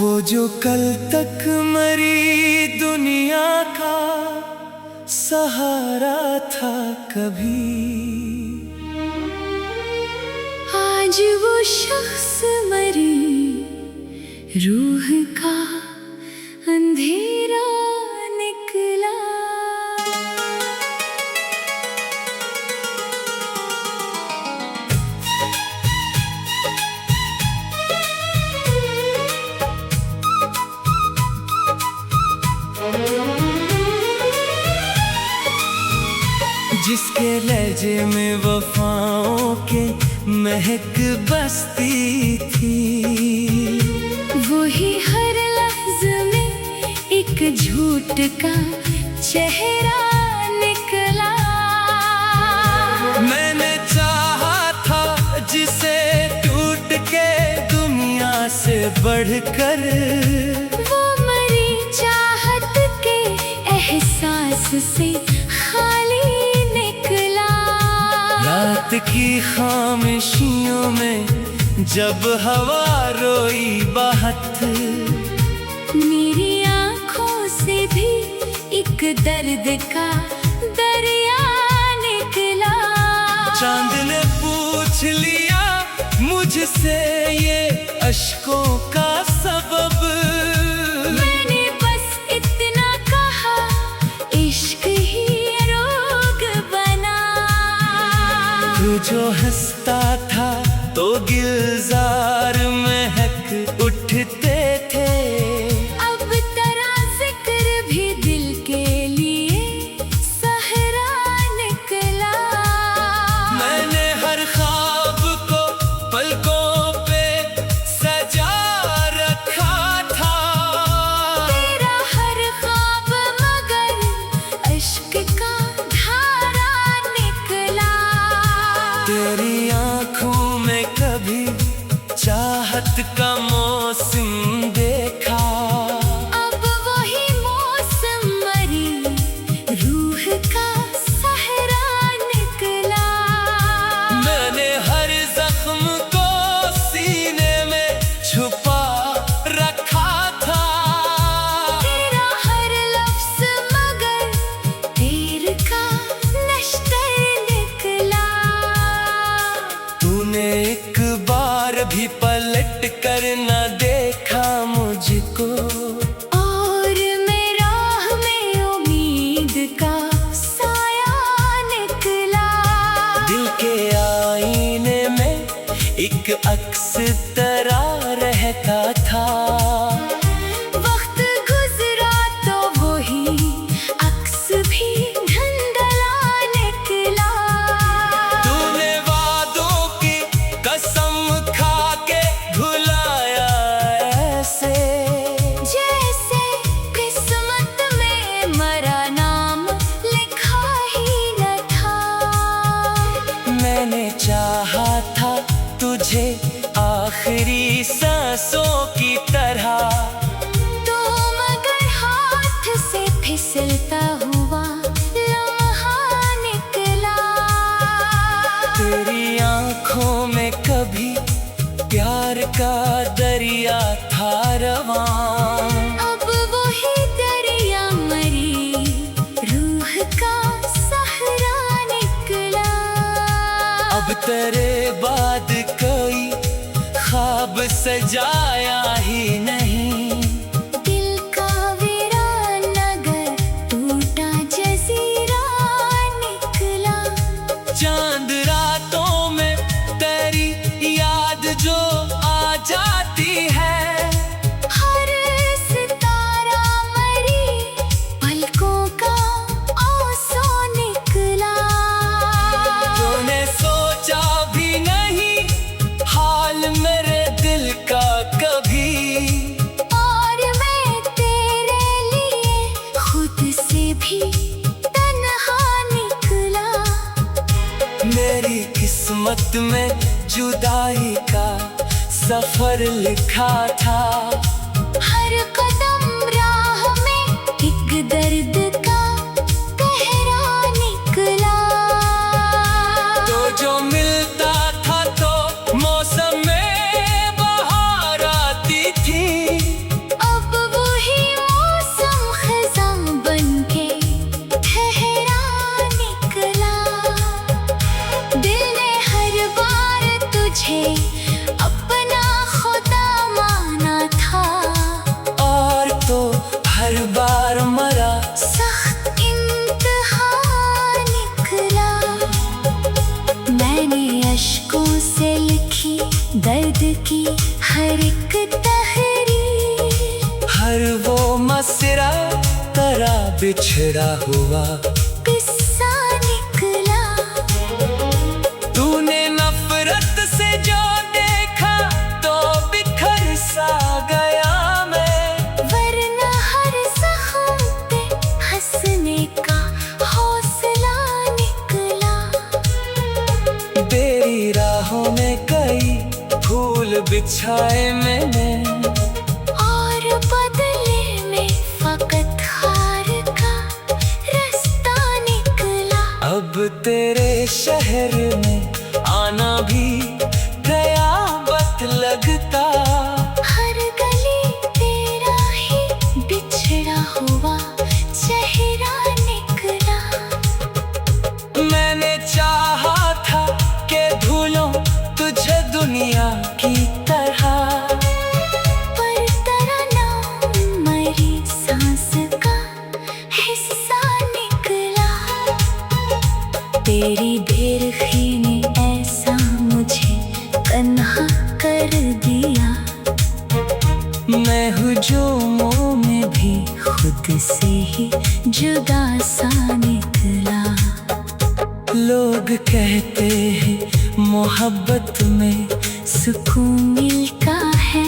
वो जो कल तक मरी दुनिया का सहारा था कभी, आज वो शख्स मरी रूह का अंधेरा निकला। जिसके लहजे में वफाओं के महक बसती थी, वही हर लफ्ज़ में एक झूठ का चेहरा निकला। मैंने चाहा था जिसे टूट के दुनिया से बढ़कर, वो मरी चाहत के एहसास से खाली निकला। रात की खामोशियों में जब हवा रोई बहत, मेरी आँखों से भी एक दर्द का दरिया निकला। चांद ने पूछ लिया मुझसे ये अश्कों का सबब, मैंने बस इतना कहा, इश्क ही रोग बना। तू जो हंसता था तो गिलजार महक उठते थे, अब तेरा जिक्र भी दिल के लिए सहरा निकला। मैंने हर ख्वाब को पलकों पे सजा रखा था, तेरा हर ख्वाब मगर इश्क का धारा निकला। तेरी आँखों में कभी चाहत का मौसम देखा, अब वही मौसम मरी रूह का सहरा निकला। मैंने हर जख्म को सीने में छुपा रखा था, तेरा हर लफ्ज़ मगर तीर का नश्तर निकला। तूने एक बार भी पलट कर न देखा मुझको, और मैं राह में उम्मीद का साया निकला। दिल के आईने में एक अक्स तेरा रहता था, वक्त गुजरा तो वही अक्स भी धुंधला निकला। तूने वादों की कसम खा के भुलाया ऐसे, जैसे किस्मत में मरा नाम लिखा ही न था। मैंने चाहा था तुझे आखिरी सांसों की तरह, तो मगर हाथ से फिसलता हुआ लम्हा निकला। तेरी आँखों में कभी प्यार का दरिया था रवां, अब वही दरिया मरी रूह का सहरा निकला। अब तेरे बाद कोई ख्वाब सजाया ही नहीं, दिल का वीरान नगर टूटा जजीरा निकला। चांद रातों में तेरी याद जो आ जाती है, हर सितारा मरी पलकों का आंसू निकला। तूने सोचा भी नहीं हाल मेरे दिल का कभी, और मैं तेरे लिए खुद से भी तन्हा निकला। मेरी किस्मत में जुदाई का सफर लिखा था, हर कदम राह में एक दर्द का गहरा निकला। तो जो मिलता था तो मौसम में बहार आती थी, हर बार मरा, सख्त इम्तिहान निकला। मैंने अश्कों से लिखी दर्द की हर एक तहरीर, हर वो मसरा तेरा बिछड़ा हुआ किस्सा निकला। तूने नफरत से जो देखा तो बिखर सा गया मैं, वरना हर ज़ख्म पे हंसने का हौसला निकला। तेरी राहों में कई फूल बिछाए मैंने, और बदले में फकत हार का रास्ता निकला। अब तेरे शहर में आना भी कयामत लगता। हर गली तेरा ही बिछड़ा हुआ चेहरा निकला। मैंने चाहा था कि भूलूं तुझे दुनिया की तरह, पर तेरा नाम मरी सांस का हिस्सा निकला। तेरी बेरखी ने ऐसा मुझे तन्हा कर दिया, मैं हुजूमों में भी खुद से ही जुदा सा निकला। लोग कहते हैं मोहब्बत में सुकून मिलता है,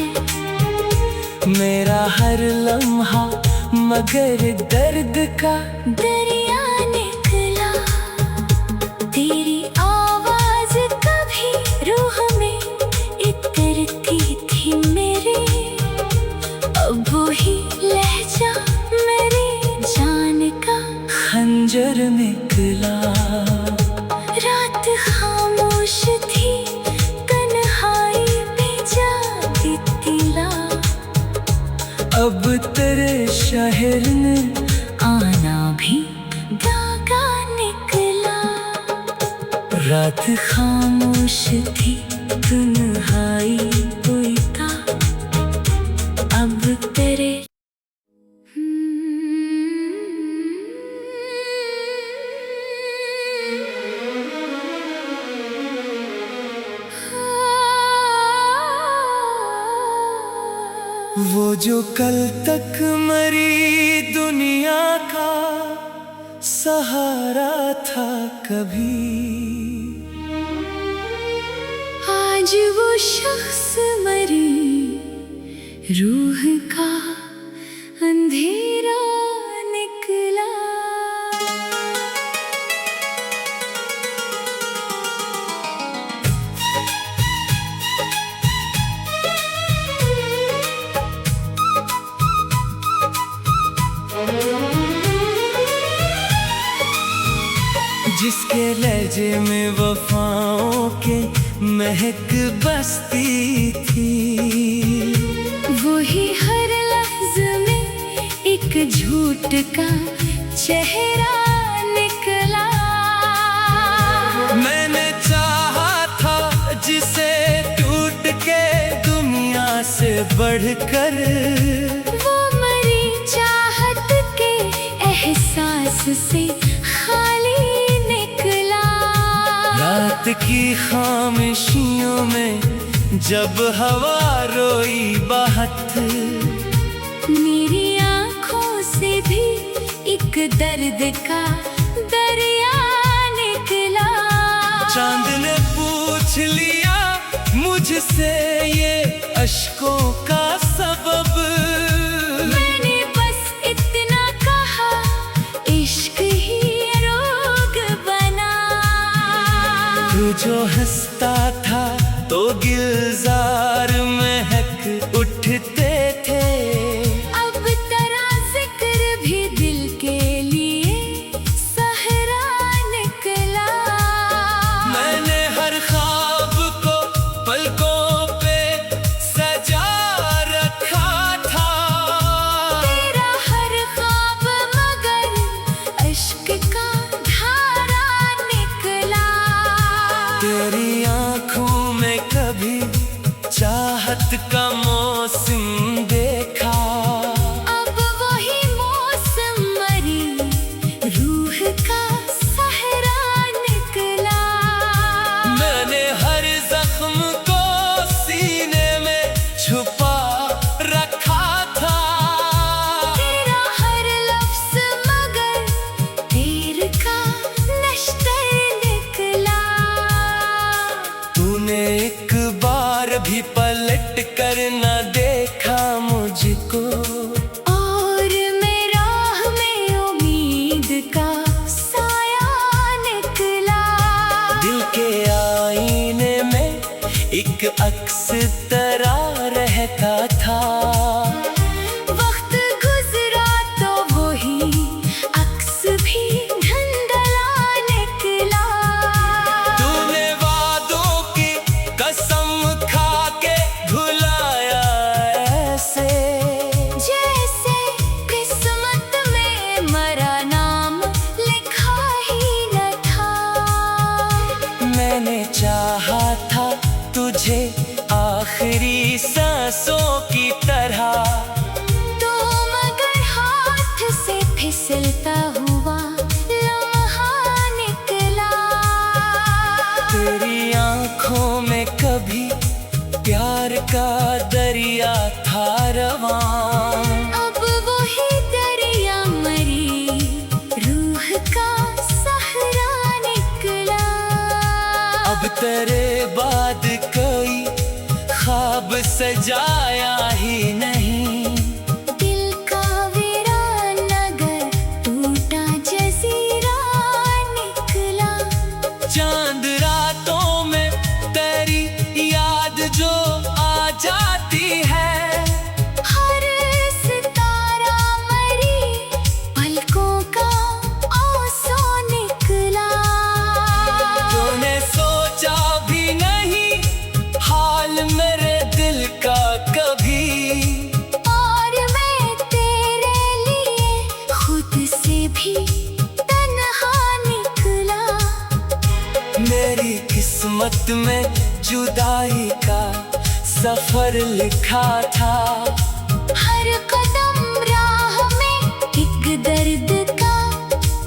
मेरा हर लम्हा मगर दर्द का दरिया निकला। तेरी आवाज कभी रूह में इतरती थी मेरे, अब वही लहजा मेरी जान का खंजर निकला। रात खामोश थी, तन्हाई में जागी तिला। अब तेरे शहर ने आना भी धागा निकला। रात खामोश थी, तन्हाई हुई था। अब तेरे वो जो कल तक मरी दुनिया का सहारा था कभी, आज वो शख्स मरी रूह का अंधेरा निकला। जिसके लहजे में वफाओं के महक बसती थी, वही हर लफ्ज़ में एक झूठ का चेहरा निकला। मैंने चाहा था जिसे टूट के दुनिया से बढ़कर, वो मरी चाहत के एहसास से खाली निकला। रात की खामोशियों में जब हवा रोई बहत, मेरी आँखों से भी एक दर्द का दरिया निकला। चांद ने पूछ लिया मुझसे ये अश्कों का सबब, मैंने बस इतना कहा, इश्क ही रोग बना। तू जो हंसता था तो गिलजार महक उठते थे, अब तेरा जिक्र भी दिल के लिए सहरा निकला। मैंने हर ख्वाब को पलकों पे सजा रखा था, तेरा हर ख्वाब मगर इश्क का धारा निकला। तेरी आँख जाया ही नहीं। दिल का वीरान नगर टूटा जजीरा निकला। चांद रातों में तेरी याद जो आ जाती है। हर सितारा मरी पलकों का आंसू निकला। तूने सोचा भी नहीं हाल मेरे दिल का कभी। और मैं तेरे लिए खुद से भी तन्हा निकला। मेरी किस्मत में जुदाई का सफर लिखा था। हर कदम राह में एक दर्द का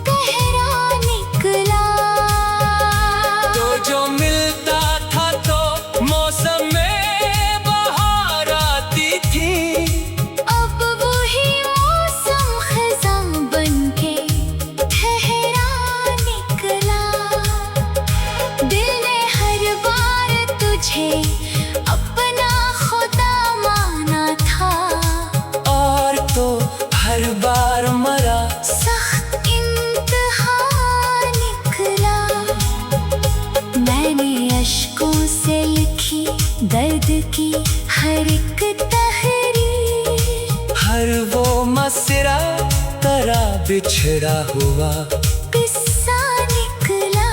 गहरा निकला। तो जो मिलता था तो मौसम में बहार आती थी। अब वही मौसम खज़ां बनके ठहरा निकला। दिल ने हर बार तुझे अपना खुदा माना था। और तो हर बार मरा सख्त इम्तिहान निकला। मैंने अश्कों से लिखी दर्द की हर एक तहरीर। हर वो मसरा तेरा बिछड़ा हुआ किस्सा निकला।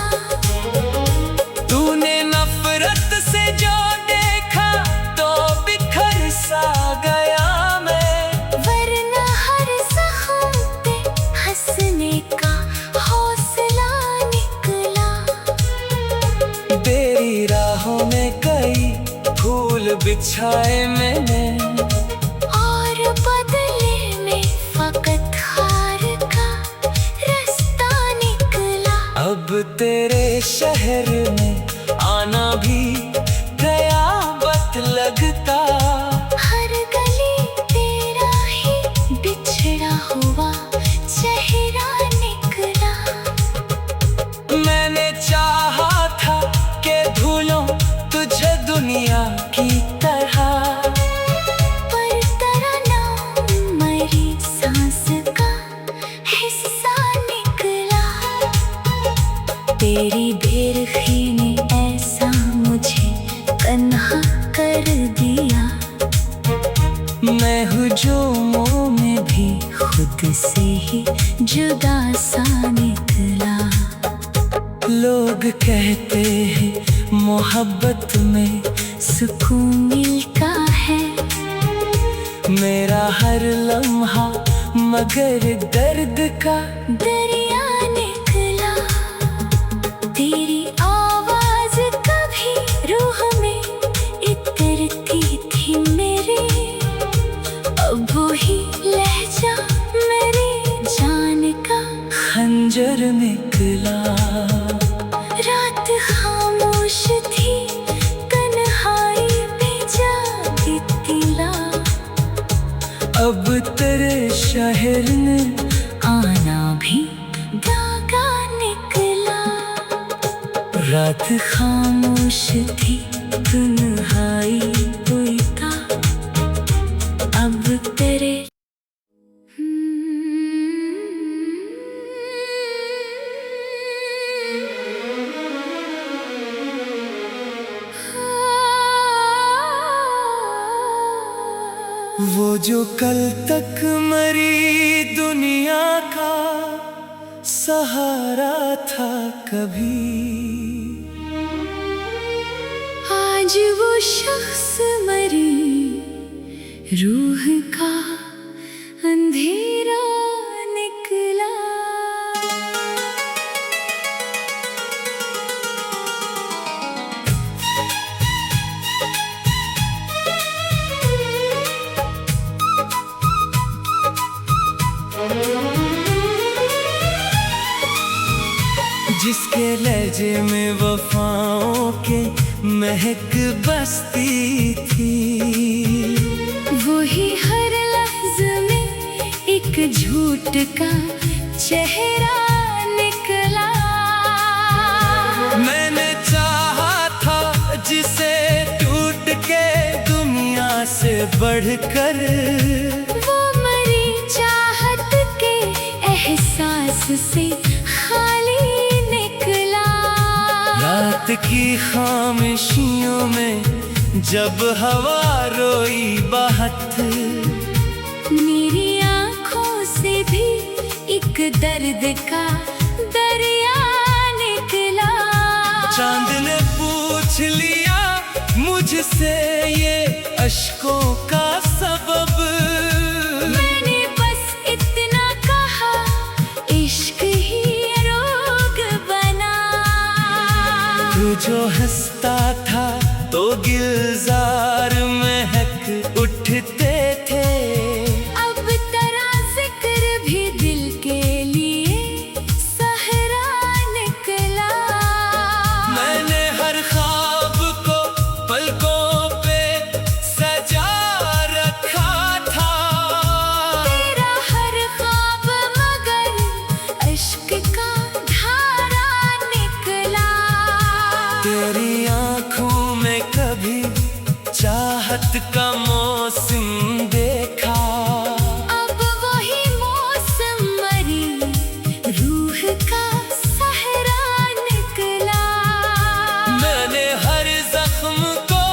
तूने नफरत से जो देखा तो बिखर सा गया मैं। वरना हर ज़ख्म पे हंसने का हौसला निकला। तेरी राहों में कई फूल बिछाए मैंने। और बदले में फकत हार का रास्ता निकला। अब तेरे शहर में आना भी कयामत लगता। हर गली तेरा ही बिछड़ा हुआ चेहरा निकला। मैंने चाहा था कि भूलूं तुझे दुनिया की तरह। पर तरना मरी सांस का हिस्सा निकला। तेरी बेरखी ने ऐसा मुझे तन्हा कर दिया। मैं हुजूमों में भी खुद से ही जुदा सा निकला। लोग कहते हैं मोहब्बत में सुकून मिलता है। मेरा हर लम्हा मगर दर्द का दरिया निकला। तेरी आवाज कभी रूह में इतरती थी मेरी। अब वही लहजा मेरी जान का खंजर निकला। रात खामोश थी तन्हाई पे जागी तिला। अब तेरे शहर ने आना भी धागा निकला। रात खामोश थी तन्हाई हुई था। अब तेरे वो जो कल तक मरी दुनिया का सहारा था कभी। आज वो शख्स मरी रूह का अंधेरा निकला। जिसके लहजे में वफाओं के महक बसती थी। वही हर लफ्ज़ में एक झूठ का चेहरा निकला। मैंने चाहा था जिसे टूट के दुनिया से बढ़कर वो मरी चाहत के एहसास से खाली निकला। रात की खामोशियों में जब हवा रोई बहुत, मेरी आँखों से भी एक दर्द का दरिया निकला। चांद ने पूछ लिया मुझसे ये अश्कों का सबब, मैंने बस इतना कहा, इश्क ही रोग बना। तू जो हंसता था तो गुलजार महक उठते थे। अब तेरा जिक्र भी दिल के लिए सहरा निकला। मैंने हर ख्वाब को पलकों पे सजा रखा था। तेरा हर ख्वाब मगर इश्क का धारा निकला। तेरी आँखों में कभी चाहत का मौसम देखा। अब वही मौसम मरी रूह का सहरा निकला। मैंने हर जख्म को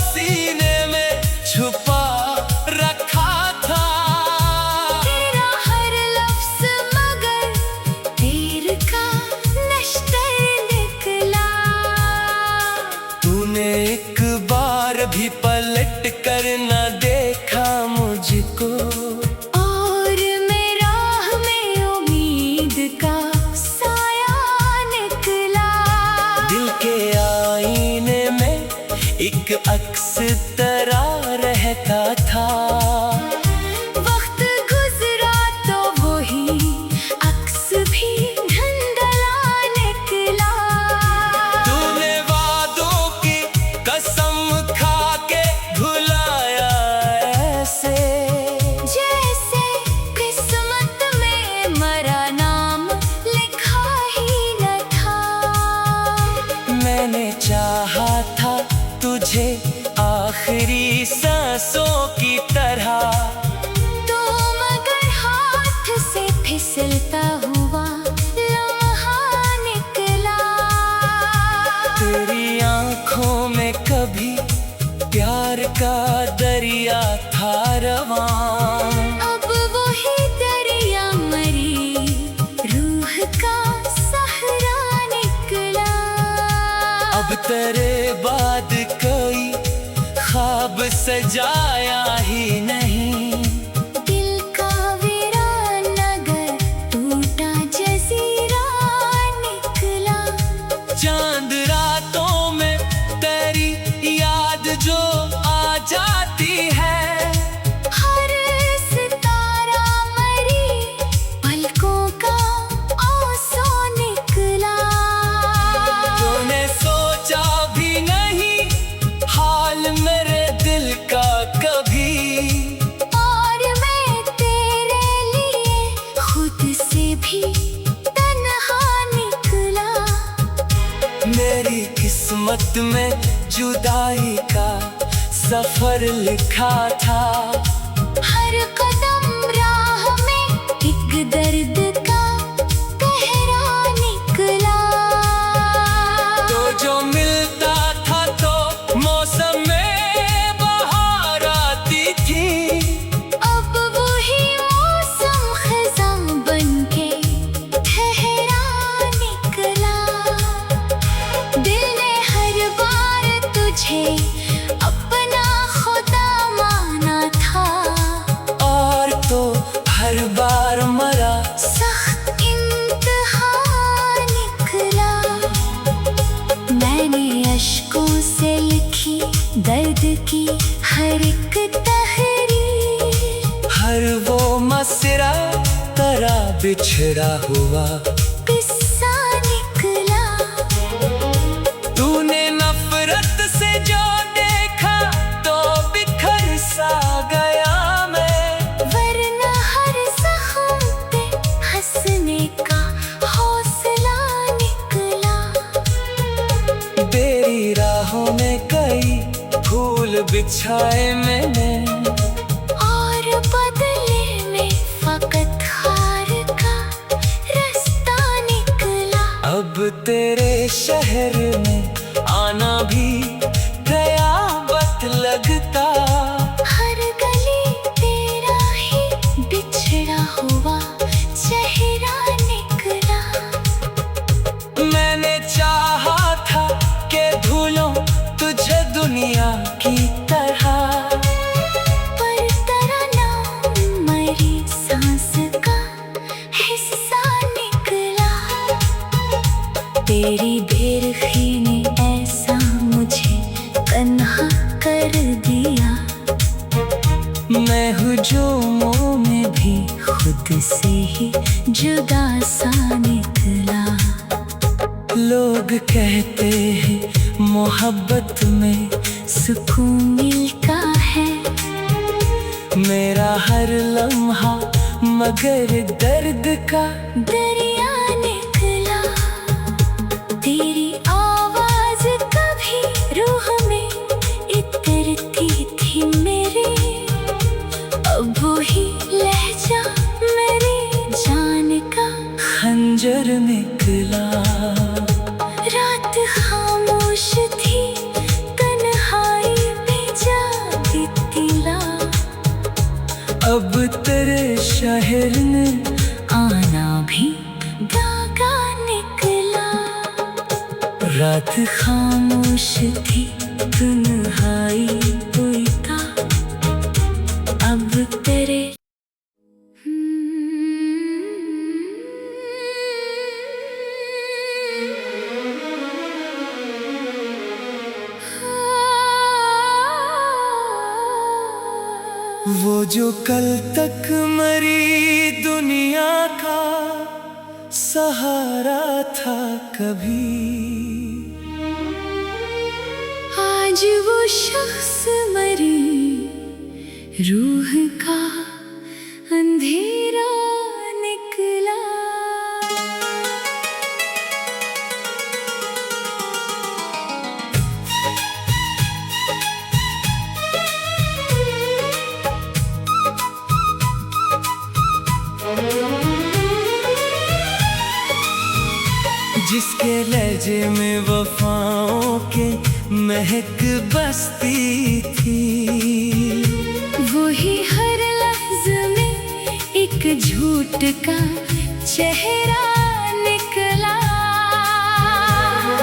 सीने में छुपा रखा था। तेरा हर लफ्ज मगर तीर का नश्तर निकला। तूने एक बार भी पलट कर न देखा मुझको, और मैं राह में उम्मीद का साया निकला। दिल के आईने में एक अक्स तेरा रहता था। वक्त गुजरा तो वही अक्स भी धुंधला निकला। तूने वादों की कसम खा के भुलाया ऐसे, जैसे किस्मत में मरा नाम लिखा ही न था। मैंने चाहा था तुझे आखिरी सांसों की तरह, तो मगर हाथ से फिसलता हुआ लम्हा निकला। तेरी आँखों में कभी प्यार का दरिया था रवां। अब वही दरिया मरी रूह का सहरा निकला। अब तेरे बाद कोई ख्वाब सजाया ही नहीं। दिल का वीरान नगर टूटा जजीरा निकला। चांद रातों में तेरी याद जो आ जाती है। हर सितारा मरी पलकों का आंसू निकला। तूने सोचा भी नहीं हाल मेरे दिल का कभी, और मैं तेरे लिए खुद से भी तन्हा निकला। मेरी किस्मत में जुदाई का सफर लिखा था। हर कदम राह में एक दर्द का गहरा निकला। तो जो मिलता था तो मौसम में बहार आती थी। अब वही मौसम खज़ां बनके ठहरा निकला। दिल ने हर बार तुझे अपना खुदा माना था, और तो हर बार मरा सख्त इम्तिहान निकला। मैंने अश्कों से लिखी दर्द की हर एक तहरीर। हर वो मसरा तेरा बिछड़ा हुआ किस्सा निकला। तूने नफरत से जो देखा तो बिखर सा गया मैं। वरना हर ज़ख्म पे हंसने का हौसला निकला। तेरी राहों में कई फूल बिछाए मैंने, तेरे शहर में आना भी कयामत लगता। हर गली तेरा ही बिछड़ा हुआ चेहरा निकला। मैंने चाहा था कि भूलूं तुझे दुनिया की तरह, पर तेरा नाम मेरी सांस का हिस्सा निकला। तेरी बेरखी ने ऐसा मुझे तन्हा कर दिया। मैं हुजूमों में भी खुद से ही जुदा सा निकला। लोग कहते हैं मोहब्बत में सुकून मिलता है। मेरा हर लम्हा मगर दर्द का दरिया निकला। तेरी आवाज कभी रूह में इतरती थी मेरी, अब वही लहजा मेरी जान का खंजर निकला। रात खामोश थी, तन्हाई में जागी तिला। अब तेरे शहर ने आना भी धागा निकला। रात खामोश थी, तन्हाई हुई था। अब तेरे वो जो कल तक मरी दुनिया का सहारा था कभी, आज वो शख्स मरी रूह का अंधेरा निकला। जिसके लहजे में वफाओं के महक बसती थी, वही हर लफ्ज़ में एक झूठ का चेहरा निकला।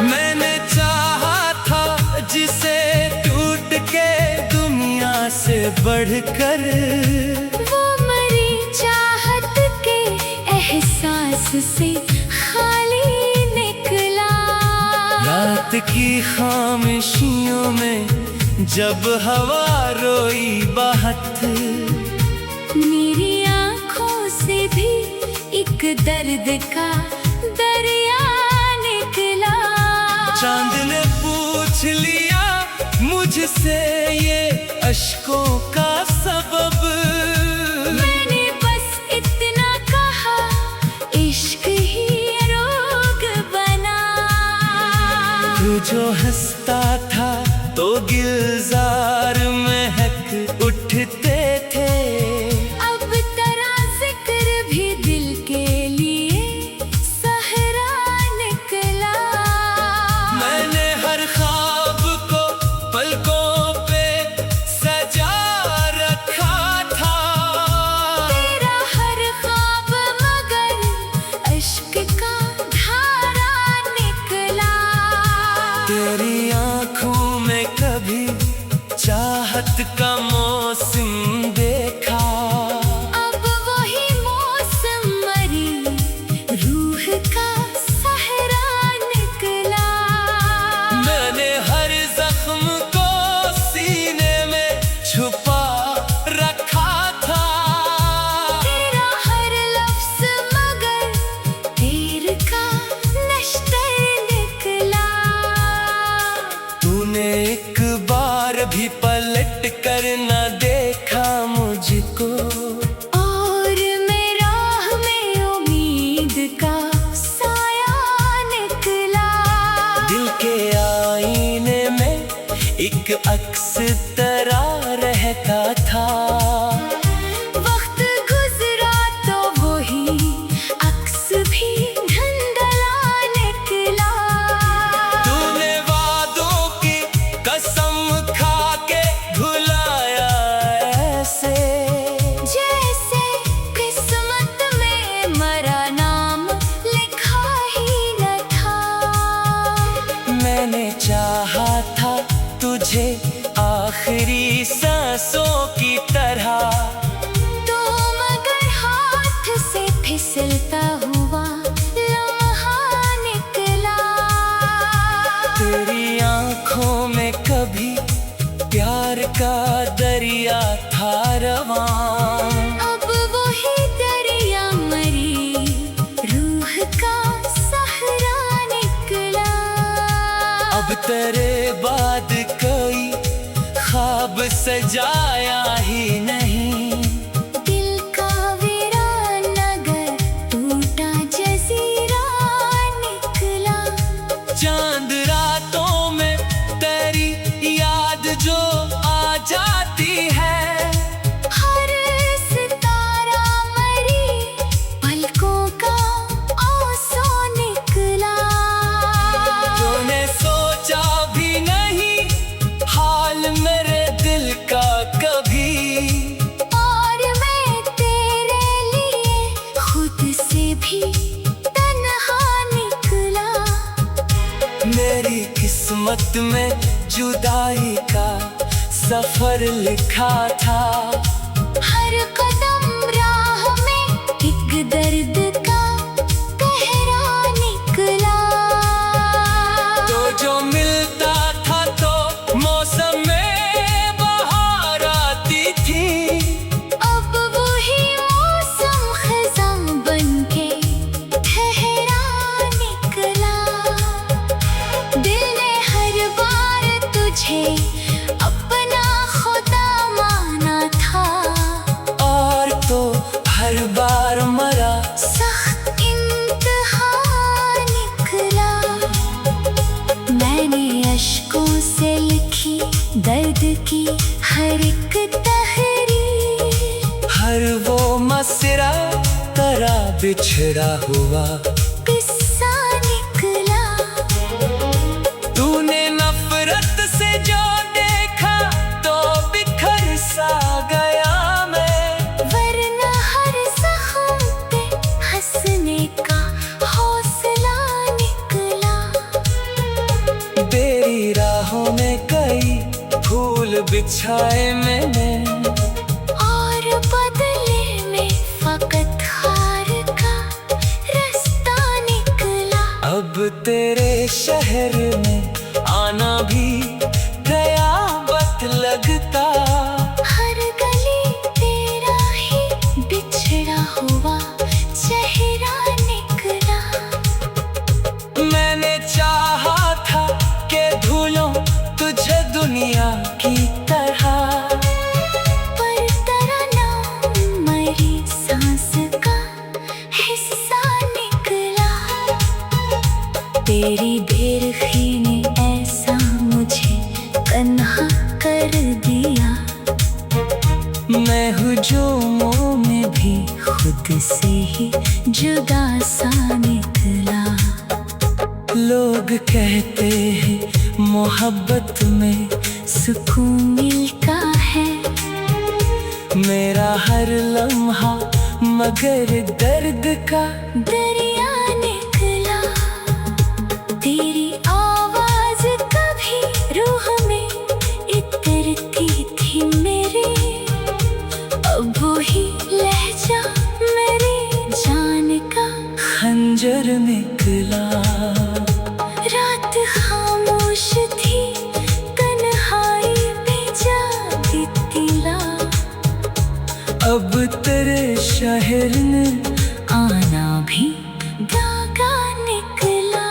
मैंने चाहा था जिसे टूट के दुनिया से बढ़कर, वो मरी चाहत के एहसास से खाली निकला। रात की खामोशियों में जब हवा रोई बहत, मेरी आँखों से भी एक दर्द का दरिया निकला। चांद ने पूछ लिया मुझसे ये अश्कों का सबब, मैंने बस इतना कहा, इश्क ही रोग बना। तू जो हंसता था तो गिलजार महक उठते थे, अब तेरा जिक्र भी दिल के लिए सहरा निकला। मैंने हर ख्वाब को पलकों पे सजा रखा था, तेरा हर ख्वाब मगर इश्क का धारा निकला। तेरी आँख तेरे बाद कोई ख्वाब सजाया ही नहीं। दिल का वीरान नगर टूटा जजीरा निकला। चांद रातों में तेरी याद जो आ जाती है। हर सितारा मरी पलकों का आंसू निकला। तूने सोचा भी नहीं हाल मेरे दिल का कभी। और मैं तेरे लिए खुद से भी तन्हा निकला। मेरी किस्मत में जुदाई का सफर लिखा था। हर कदम राह में एक दर्द का गहरा निकला। तो जो मिलता था तो मौसम में बहार आती थी। अब वही मौसम खज़ां बनके ठहरा निकला। दिल ने हर बार तुझे अपना खुदा माना था। और तो हर बार मरा सख्त इम्तिहान निकला। मैंने अश्कों से लिखी दर्द की हर एक तहरीर। हर वो मसरा तेरा बिछड़ा हुआ किस्सा निकला। तूने नफरत से जो देखा तो बिखर सा गया मैं। वरना हर ज़ख्म पे हंसने का हौसला निकला। तेरी राहों में कई फूल बिछाए मैंने। और बदले में फकत हार का रास्ता निकला। अब तेरे शहर में आना भी कयामत लगता। हर गली तेरा ही बिछड़ा हुआ चेहरा निकला। मैंने चाहा था कि ढूंढूं तुझे दुनिया की तरह। पर तेरा नाम मरी सांस का हिस्सा निकला। तेरी बेरखी ने ऐसा मुझे तन्हा कर दिया। मैं हुजूमों में भी खुद से ही जुदा सा निकला। लोग कहते हैं मोहब्बत में सुकून मिलता है। मेरा हर लम्हा मगर दर्द का दरिया निकला। तेरी आवाज कभी रूह में इतरती थी मेरे। अब वही लहजा मेरी जान का खंजर निकला। रात खामोश थी तन्हाई पे जागी तिला। अब तेरे शहर ने आना भी दागा निकला।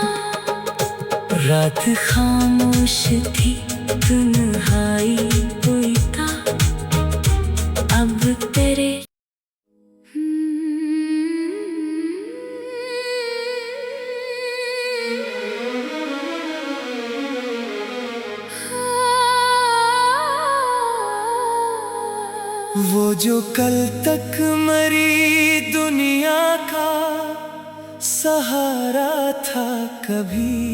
रात खामोश थी तन्हाई हुई था। अब तेरे वो जो कल तक मरी दुनिया का सहारा था कभी।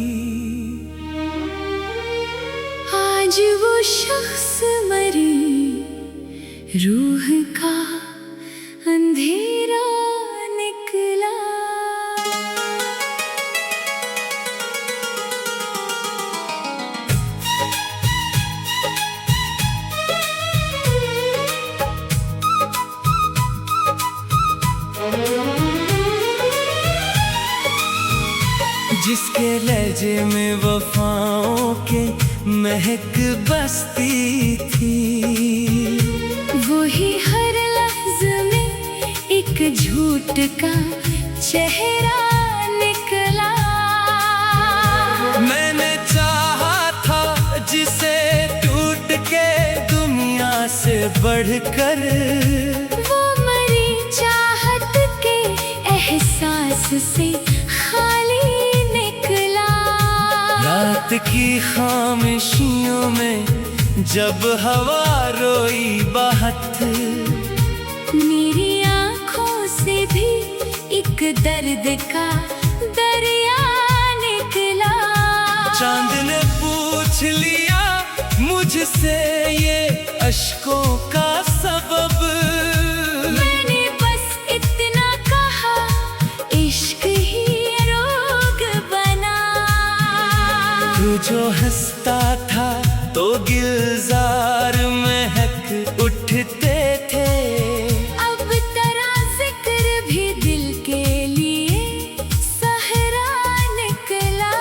आज वो शख्स मरी रूह का अंधेरा निकला। जिसके लहजे में वफाओं के महक बसती थी। वही हर लफ्ज़ में एक झूठ का चेहरा निकला। मैंने चाहा बढ़कर वो मरी चाहत के एहसास से खाली निकला। रात की खामोशियों में जब हवा रोई बहुत, मेरी आँखों से भी एक दर्द का दरिया निकला। चांद ने पूछ लिया मुझसे ये अश्कों का सबब, मैंने बस इतना कहा, इश्क ही रोग बना। तू जो हंसता था तो गिलजार महक उठते थे, अब तेरा जिक्र भी दिल के लिए सहरा निकला।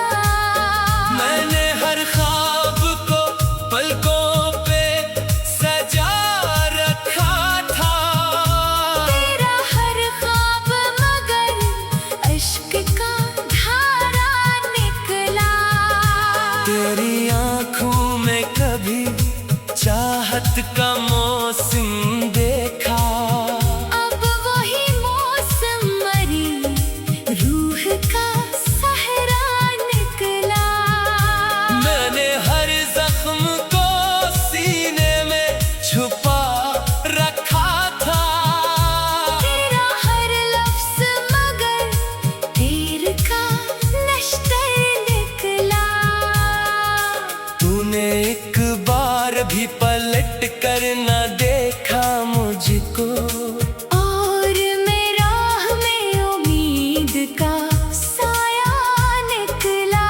मैंने हर ख्वाब को पलकों पे सजा रखा था, तेरा हर ख्वाब मगर इश्क का धारा निकला। तेरी आंखों में कभी चाहत का मौसम देखा, अब वही मौसम मरी रूह का सहरा निकला। मैंने हर जख्म को सीने में छुपा रखा था, तेरा हर लफ्ज़ मगर तीर का नश्तर निकला। तूने एक बार भी पलट कर न देखा मुझको, और मैं राह में उम्मीद का साया निकला।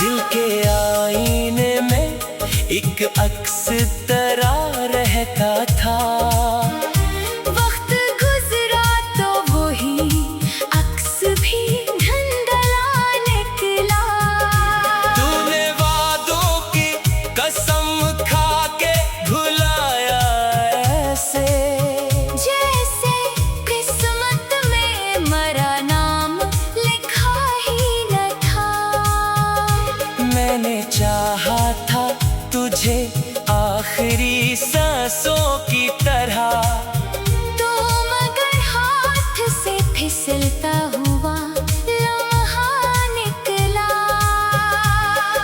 दिल के आईने में एक अक्स तेरा रहता था, वक्त गुजरा तो वही अक्स भी धुंधला निकला। तूने वादों की कसम खा के भुलाया ऐसे, जैसे किस्मत में मरा नाम लिखा ही न था। मैंने चाहा था तुझे आखिरी सांसों की तरह, तो मगर हाथ से फिसलता हुआ लम्हा निकला।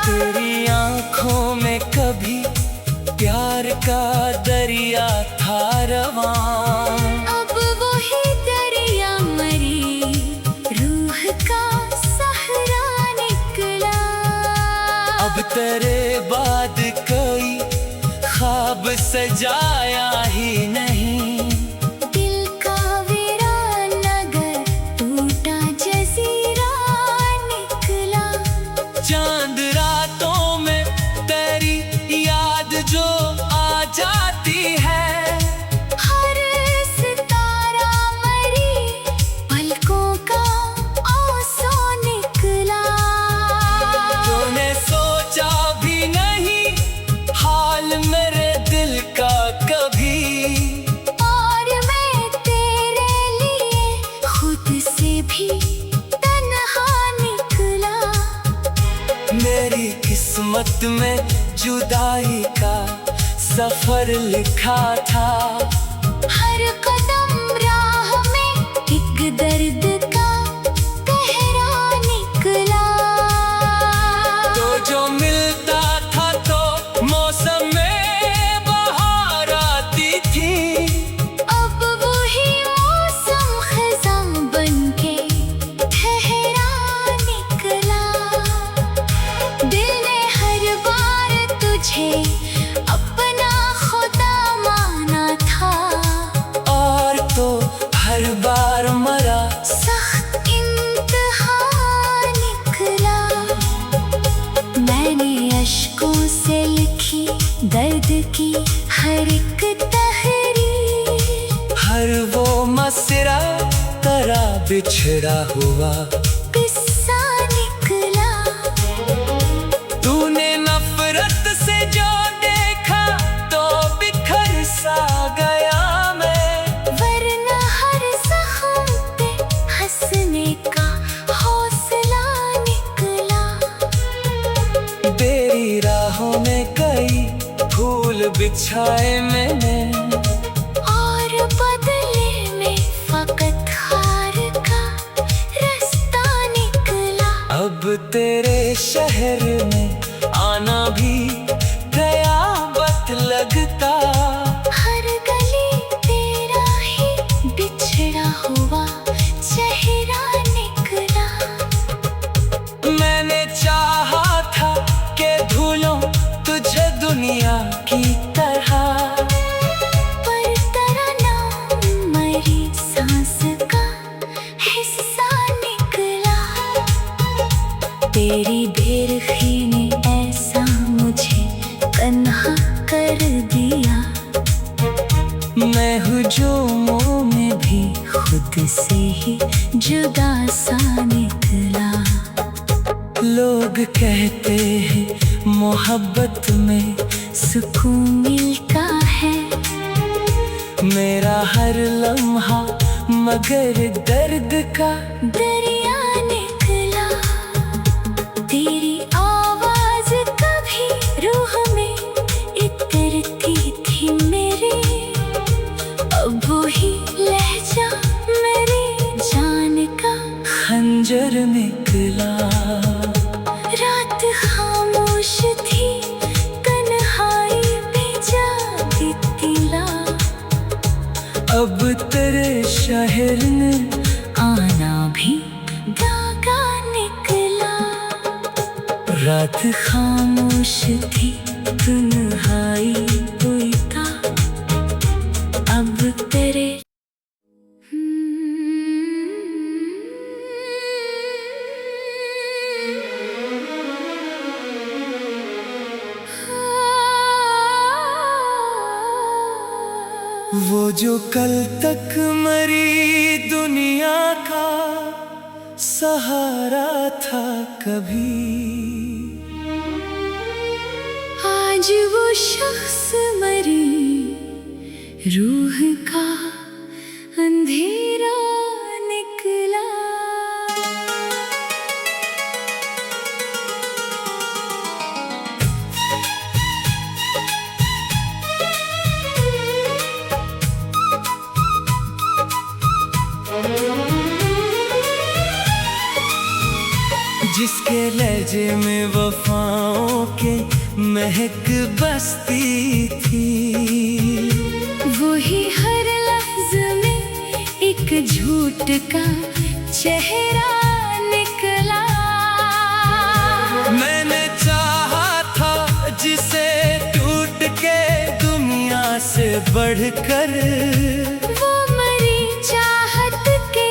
तेरी आंखों में कभी प्यार का दरिया था रवां, अब वही दरिया मरी रूह का सहरा निकला। अब तेरे बाद कोई ख्वाब सजाया ही नहीं, दिल का वीरान नगर टूटा जजीरा निकला। चांद रातों में तेरी याद जो आ जाती है, हर सितारा मरी पलकों का आंसू निकला। तूने सोचा भी नहीं हाल मेरे दिल का कभी, और मैं तेरे लिए खुद से भी तन्हा निकला। मेरी किस्मत में जुदाई का सफर लिखा था, हर कदम राह में एक दर्द का कहरा निकला। तो जो मिलता था तो मौसम में बहार आती थी, अब वही मौसम खज़ां बनके ठहरा निकला। दिल ने हर बार तुझे अपना खुदा माना था, और तो हर बार मरा सख्त इम्तिहान निकला। मैंने अश्कों से लिखी दर्द की हर एक तहरीर, हर वो मसरा तेरा बिछड़ा हुआ किस्सा निकला। तूने नफरत से जो देखा तो बिखर सा गया मैं, वरना हर ज़ख्म पे हंसने का हौसला निकला। तेरी राहों में कई फूल बिछाए मैंने, तेरे शहर में आना भी कयामत लगता। हर गली तेरा ही बिछड़ा हुआ चेहरा निकला। मैंने चाहा था कि ढूंढूं तुझे दुनिया की तरह, पर तेरा नाम मरी सांस का हिस्सा निकला। तेरी बेरखी ने ऐसा मुझे तन्हा कर दिया। मैं हुजूमों में भी खुद से ही जुदा सा निकला। लोग कहते हैं मोहब्बत में सुकून मिलता है। मेरा हर लम्हा मगर दर्द का दरिया निकला। तेरी आवाज कभी रूह में इतरती थी मेरे, अब वही लहजा मेरी जान का खंजर निकला। रात खामोश थी, तन्हाई पे जागी तिला। अब तेरे शहर ने आना भी धागा निकला। रात खामोश थी, तन्हाई हुई था। अब तेरे वो जो कल तक मरी दुनिया का सहारा था कभी, आज वो शख्स मरी रूह का अंधेरा निकला। जिसके लहजे में वफाओं के महक बसती थी, वही हर लफ्ज़ में एक झूठ का चेहरा निकला। मैंने चाहा था जिसे टूट के दुनिया से बढ़कर, वो मरी चाहत के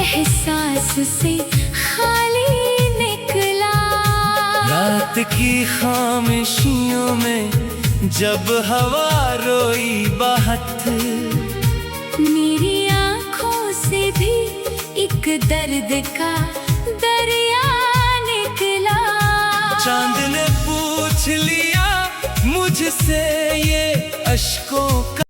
एहसास से खाली निकला। रात की खामोशियों में जब हवा रोई बहत, मेरी आँखों से भी एक दर्द का दरिया निकला। चांद ने पूछ लिया मुझसे ये अश्कों का